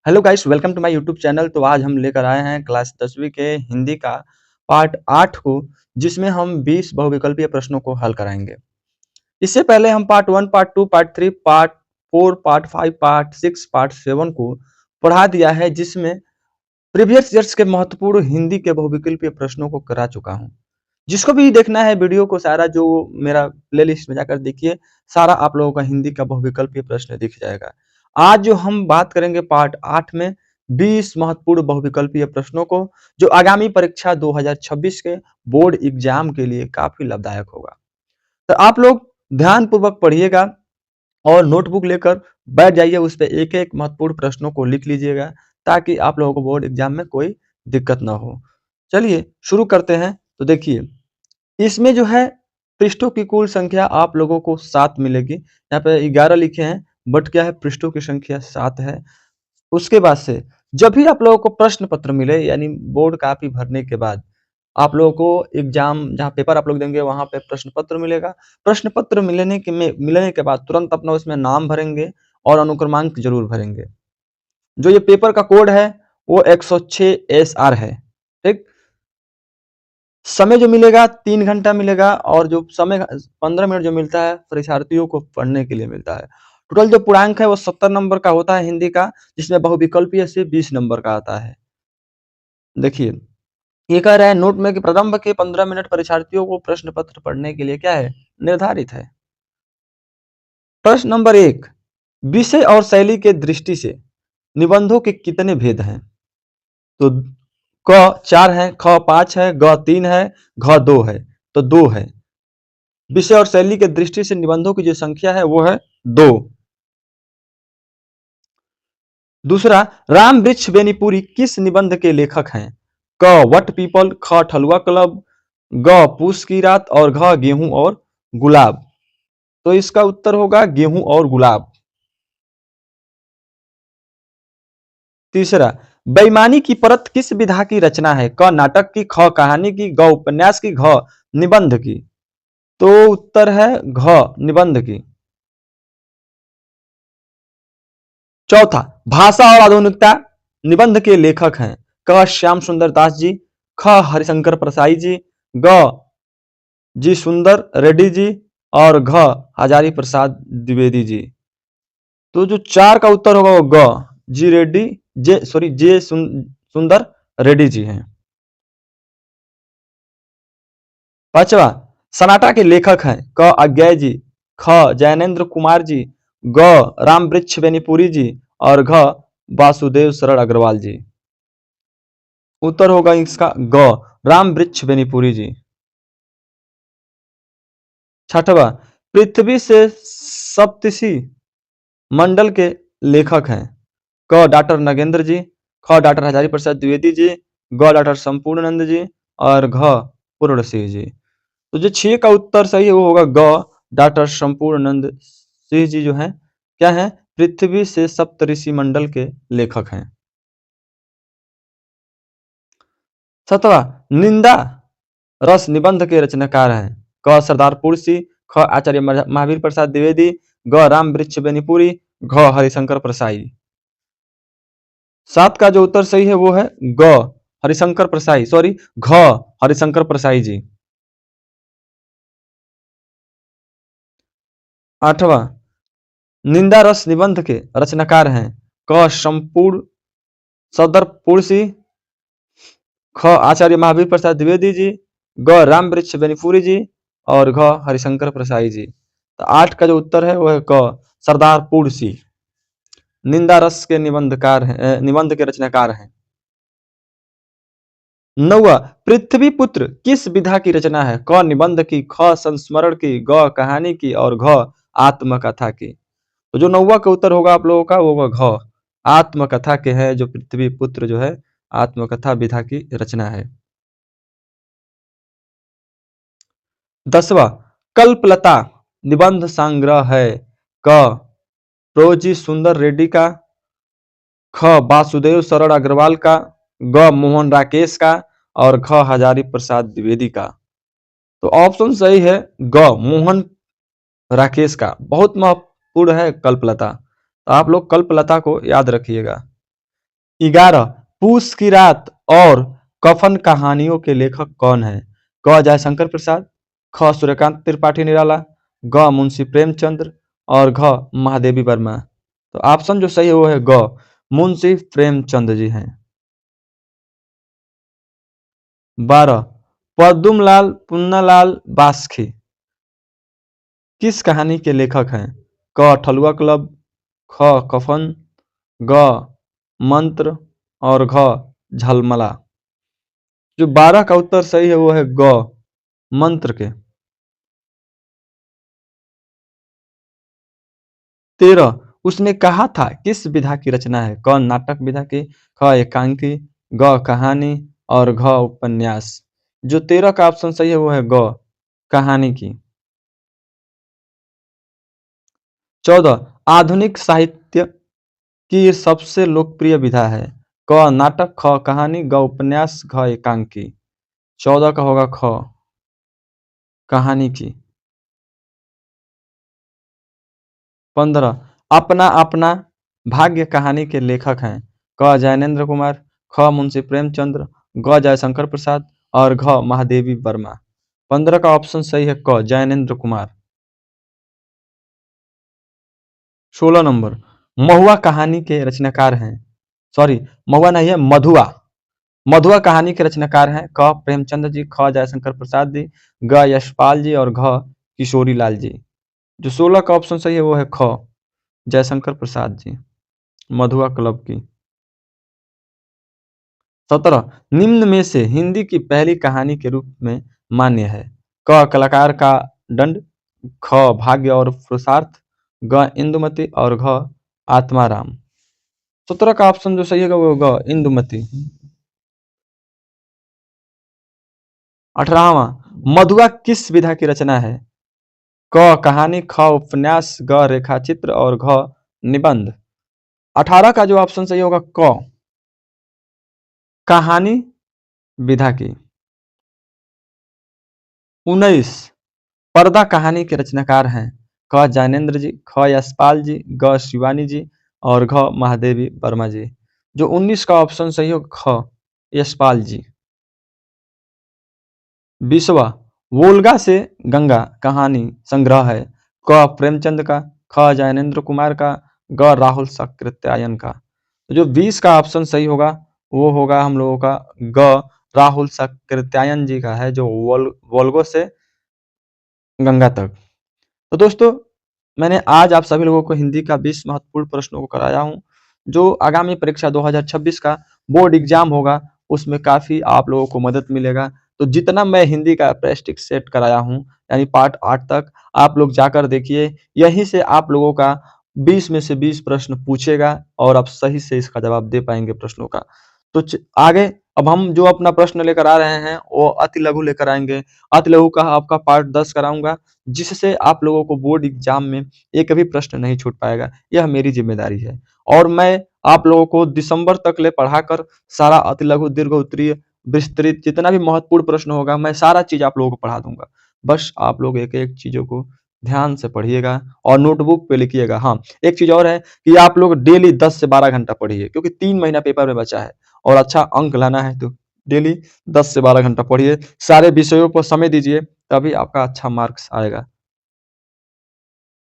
Hello guys, welcome to my YouTube channel. तो आज हम लेकर आए हैं क्लास 10वीं के हिंदी का पार्ट 8 को, जिसमें हम 20 बहुविकल्पीय प्रश्नों को हल कराएंगे। इससे पहले हम part 1, part 2, part 3, part 4, part 5, part 6, part 7 को पढ़ा दिया है, जिसमें प्रीवियस ईयर्स के महत्वपूर्ण हिंदी के बहुविकल्पीय प्रश्नों को करा चुका हूं। जिसको भी देखना है वीडियो को सारा जो मेरा प्लेलिस्ट में जाकर देखिए, सारा आप लोगों का हिंदी का बहुविकल्पीय प्रश्न दिख जाएगा। आज जो हम बात करेंगे पार्ट 8 में 20 महत्वपूर्ण बहुविकल्पीय प्रश्नों को, जो आगामी परीक्षा 2026 के बोर्ड एग्जाम के लिए काफी लाभदायक होगा। तो आप लोग ध्यान पूर्वक पढ़िएगा और नोटबुक लेकर बैठ जाइए, उस पर एक एक महत्वपूर्ण प्रश्नों को लिख लीजिएगा, ताकि आप लोगों को बोर्ड एग्जाम में कोई दिक्कत ना हो। चलिए शुरू करते हैं। तो देखिए, इसमें जो है पृष्ठों की कुल संख्या आप लोगों को 7 मिलेगी। यहाँ पे 11 लिखे हैं, बट क्या है, पृष्ठों की संख्या 7 है। उसके बाद से जब भी आप लोगों को प्रश्न पत्र मिले, यानी बोर्ड कॉपी भरने के बाद आप लोगों को एग्जाम जहाँ पेपर आप लोग देंगे वहां पे प्रश्न पत्र मिलेगा। प्रश्न पत्र मिलने के बाद तुरंत अपना उसमें नाम भरेंगे और अनुक्रमांक जरूर भरेंगे। जो ये पेपर का कोड है वो 106 SR है। ठीक। समय जो मिलेगा 3 घंटा मिलेगा, और जो समय 15 मिनट जो मिलता है परीक्षार्थियों को पढ़ने के लिए मिलता है। टोटल जो पूर्णांक है वो 70 नंबर का होता है हिंदी का, जिसमें बहुविकल्पीय से 20 नंबर का आता है। देखिए, ये कह रहा है नोट में कि प्रारंभ के 15 मिनट परीक्षार्थियों को प्रश्न पत्र पढ़ने के लिए क्या है, निर्धारित है। प्रश्न नंबर 1, विषय और शैली के दृष्टि से निबंधों के कितने भेद हैं? तो क 4 है, ख 5 है, ग 3 है, घ 2 है। तो 2 है। विषय और शैली के दृष्टि से निबंधों की जो संख्या है वो है 2। दूसरा, राम वृक्ष बेनीपुरी किस निबंध के लेखक हैं? क वट पीपल, ख ठलुआ क्लब, ग पूस की रात और घ गेहूं और गुलाब। तो इसका उत्तर होगा गेहूं और गुलाब। तीसरा, बेईमानी की परत किस विधा की रचना है? क नाटक की, ख कहानी की, ग उपन्यास की, घ निबंध की। तो उत्तर है घ निबंध की। चौथा, भाषा और आधुनिकता निबंध के लेखक हैं? क श्याम सुंदर दास जी, ख हरिशंकर प्रसाई जी, ग जी सुंदर रेड्डी जी और घ हजारी प्रसाद द्विवेदी जी। तो जो 4 का उत्तर होगा वो ग जी रेड्डी, जे सुंदर रेड्डी जी हैं। पांचवा, सनाटा के लेखक हैं? क अज्ञय जी, ख जैनेन्द्र कुमार जी, ग राम वृक्ष बेनीपुरी जी और घ वासुदेव शरण अग्रवाल जी। उत्तर होगा इसका ग राम वृक्ष बेनीपुरी जी। छठवा, पृथ्वी से सप्तऋषि मंडल के लेखक हैं? क डॉक्टर नगेंद्र जी, ख डॉक्टर हजारी प्रसाद द्विवेदी जी, ग डॉक्टर संपूर्णानंद जी और घ पूर्ण सिंह जी। तो जो 6 का उत्तर सही है वो होगा ग डॉक्टर संपूर्णानंद सिंह जी, जो है क्या है, पृथ्वी से सप्तऋषि मंडल के लेखक हैं। 7वां, निंदा रस निबंध के रचनाकार हैं? क सरदार पुरसी, ख आचार्य महावीर प्रसाद द्विवेदी, ग राम वृक्ष बेनीपुरी, घ हरिशंकर प्रसाई। 7 का जो उत्तर सही है वो है ग हरिशंकर प्रसाई, सॉरी घ हरिशंकर प्रसाई जी। 8वां, निंदा रस निबंध के रचनाकार हैं? क संपूर्ण सदर पुरसी, ख आचार्य महावीर प्रसाद द्विवेदी जी, ग राम वृक्ष बेनीपुरी जी और घ हरिशंकर प्रसाई जी। तो 8 का जो उत्तर है वो है क सरदार पुरसी, निंदा रस के निबंधकार हैं, निबंध के रचनाकार हैं। 9वां, पृथ्वीपुत्र किस विधा की रचना है? क निबंध की, ख संस्मरण की, ग कहानी की और घ आत्मकथा की। तो जो 9वां का उत्तर होगा आप लोगों का वो होगा घ आत्मकथा के है, जो पृथ्वीपुत्र जो है आत्मकथा विधा की रचना है। 10वां, कल्पलता निबंध संग्रह है? क प्रोजी सुंदर रेड्डी का, ख वासुदेव शरण अग्रवाल का, ग मोहन राकेश का और ख हजारी प्रसाद द्विवेदी का। तो ऑप्शन सही है ग मोहन राकेश का। बहुत महत्वपूर्ण है कल्पलता, तो आप लोग कल्पलता को याद रखिएगा। 11 पूस की रात और कफन कहानियों के लेखक कौन है? क जयशंकर प्रसाद, ख सूर्यकांत त्रिपाठी निराला, ग मुंशी प्रेमचंद्र और घ महादेवी वर्मा। तो ऑप्शन जो सही है वो है ग मुंशी प्रेमचंद जी हैं। 12 पद्मलाल पुन्नालाल बास्की किस कहानी के लेखक हैं? क ठलुआ क्लब, ख कफन, ग मंत्र और घ झलमला। जो 12 का उत्तर सही है वो है ग मंत्र के। 13 उसने कहा था किस विधा की रचना है? क नाटक विधा की, ख एकांकी, ग कहानी और घ उपन्यास। जो 13 का ऑप्शन सही है वो है ग कहानी की। 14 आधुनिक साहित्य की सबसे लोकप्रिय विधा है? क नाटक, ख कहानी, ग उपन्यास, घ एकांकी। 14 का होगा ख कहानी की। 15 अपना अपना भाग्य कहानी के लेखक हैं? क जैनेन्द्र कुमार, ख मुंशी प्रेमचंद्र, ग जयशंकर प्रसाद और घ महादेवी वर्मा। 15 का ऑप्शन सही है क जैनेन्द्र कुमार। 16 नंबर महुआ कहानी के रचनाकार हैं। सॉरी, महुआ नहीं है, मधुआ। मधुआ कहानी के रचनाकार हैं क प्रेमचंद जी, ख जयशंकर प्रसाद जी, ग यशपाल जी और घ किशोरी लाल जी। जो 16 का ऑप्शन सही है वो है ख जयशंकर प्रसाद जी, मधुआ क्लब की। 17 निम्न में से हिंदी की पहली कहानी के रूप में मान्य है? क कलाकार का दंड, ख भाग्य और पुरुषार्थ, ग इंदुमती और घ आत्माराम। 17 का ऑप्शन जो सही है वो ग इंदुमती। 18वां मधुआ किस विधा की रचना है? क कहानी, ख उपन्यास, ग रेखाचित्र और घ निबंध। 18 का जो ऑप्शन सही होगा क कहानी विधा की। 19 पर्दा कहानी के रचनाकार हैं? क ज्ञानेंद्र जी, ख यशपाल जी, ग शिवानी जी और घ महादेवी वर्मा जी। जो 19 का ऑप्शन सही होगा ख यशपाल जी। 20वां वोल्गा से गंगा कहानी संग्रह है? क प्रेमचंद का, ख ज्ञानेंद्र कुमार का, ग राहुल साकृत्यायन का। तो जो 20 का ऑप्शन सही होगा वो होगा हम लोगों का ग राहुल साकृत्यायन जी का है, जो वोल्गो से गंगा तक। तो दोस्तों, मैंने आज आप सभी लोगों को हिंदी का 20 महत्वपूर्ण प्रश्नों को कराया हूँ। जो आगामी परीक्षा 2026 का बोर्ड एग्जाम होगा, उसमें काफ़ी आप लोगों को मदद मिलेगा। तो जितना मैं हिंदी का प्रैक्टिस सेट कराया हूँ, यानी पार्ट 8 तक, आप लोग जाकर देखिए। यहीं से आप लोगों का 20 में से 20 प्रश्न पूछेगा और आप सही से इसका जवाब दे पाएंगे प्रश्नों का। तो आगे अब हम जो अपना प्रश्न लेकर आ रहे हैं वो अति लघु लेकर आएंगे। अति लघु का आपका पार्ट 10 कराऊंगा, जिससे आप लोगों को बोर्ड एग्जाम में एक भी प्रश्न नहीं छूट पाएगा। यह मेरी जिम्मेदारी है और मैं आप लोगों को दिसंबर तक ले पढ़ाकर सारा अति लघु, दीर्घ उत्तरीय, विस्तृत जितना भी महत्वपूर्ण प्रश्न होगा, मैं सारा चीज आप लोगों को पढ़ा दूंगा। बस आप लोग एक एक चीजों को ध्यान से पढ़िएगा और नोटबुक पे लिखिएगा। हाँ, एक चीज और है कि आप लोग डेली 10 से 12 घंटा पढ़िए, क्योंकि 3 महीना पेपर में बचा है और अच्छा अंक लाना है। तो डेली 10 से 12 घंटा पढ़िए, सारे विषयों पर समय दीजिए, तभी आपका अच्छा मार्क्स आएगा।